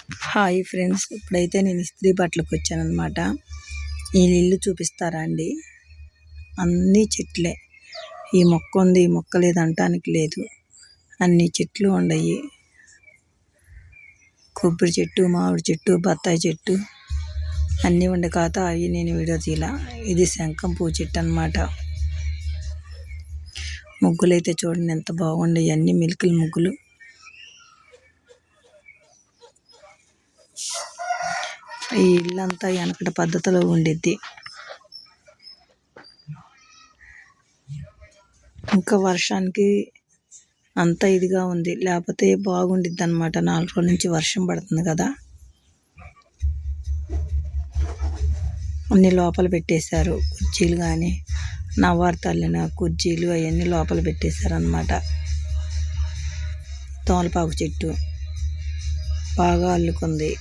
Hi friends, ఇప్పుడైతే నేను ఇస్త్రీ బట్టలకు వచ్చానమాట. ఈ ఇల్లు చూపిస్తారా అండి? అన్నీ చెట్లే. ఈ మొక్క ఉంది, ఈ మొక్క లేదు అంటానికి లేదు. అన్ని చెట్లు ఉండయి. కొబ్బరి చెట్టు, మామిడి చెట్టు, బత్తాయి చెట్టు అన్నీ ఉండే కాత అవి నేను వీడియో తీలా. ఇది శంఖం పువ్వు చెట్టు అనమాట. ముగ్గులు అయితే చూడండి ఎంత బాగుండే, అన్ని మిల్కుల ముగ్గులు. ఈ ఇల్లంతా వెనకటి పద్ధతిలో ఉండిద్ది. ఇంకా వర్షానికి అంత ఇదిగా ఉంది, లేకపోతే బాగుండిద్ది అనమాట. 4 రోజుల నుంచి వర్షం పడుతుంది కదా. అన్ని లోపల పెట్టేశారు, కుర్చీలు కానీ నవ్వారు తల్లిన కుర్చీలు అవన్నీ లోపల పెట్టేశారు అనమాట. తోలపాకు చెట్టు బాగా అల్లుకుంది.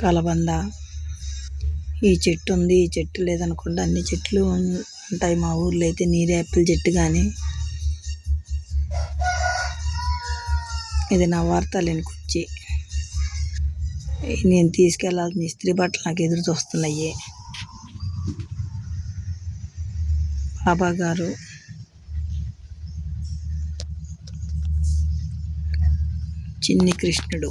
కలబంద, ఈ చెట్టు ఉంది, ఈ చెట్టు లేదనుకుండా అన్ని చెట్లు ఉంటాయి మా ఊర్లో అయితే. నీరు యాపిల్ చెట్టు కానీ, ఇది నా వార్తలేని కుర్చీ. నేను తీసుకెళ్లాల్సిన ఇస్త్రీ బట్టలు నాకు ఎదురు చూస్తున్నాయి. బాబా గారు, చిన్ని కృష్ణుడు.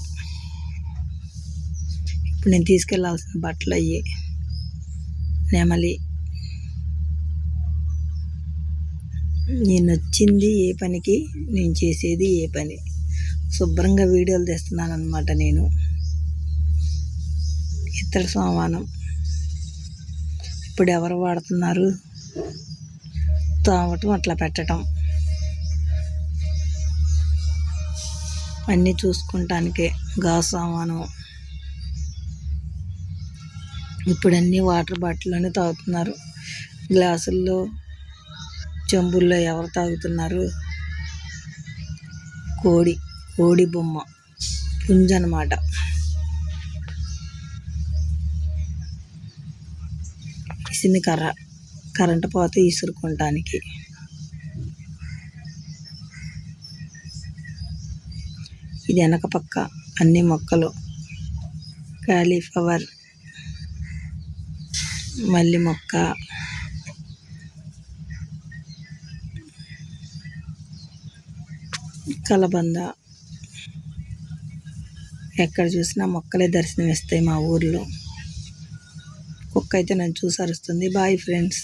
ఇప్పుడు నేను తీసుకెళ్లాల్సిన బట్టలు అయ్యి. నెమలి. నేను వచ్చింది ఏ పనికి, నేను చేసేది ఏ పని. శుభ్రంగా వీడియోలు తెస్తున్నాను అనమాట. నేను ఇత్తడి సామానం ఇప్పుడు ఎవరు వాడుతున్నారు? తావటం, అట్లా పెట్టడం, అన్నీ చూసుకుంటానికే. గాజు సామానం ఇప్పుడు అన్నీ వాటర్ బాటిల్లోనే తాగుతున్నారు. గ్లాసుల్లో, చెంబుల్లో ఎవరు తాగుతున్నారు? కోడి బొమ్మ, పుంజు అనమాట. ఇసిని కర్ర, కరెంటు పోతే ఇసురుకుంటానికి. ఇది వెనక పక్క అన్ని మొక్కలు. కాలీఫ్లవర్, మల్లి మొక్క, కలబంద. ఎక్కడ చూసినా మొక్కలే దర్శనం ఇస్తాయి మా ఊర్లో. కుక్క అయితే నన్ను చూసి అరుస్తుంది. Boy friends.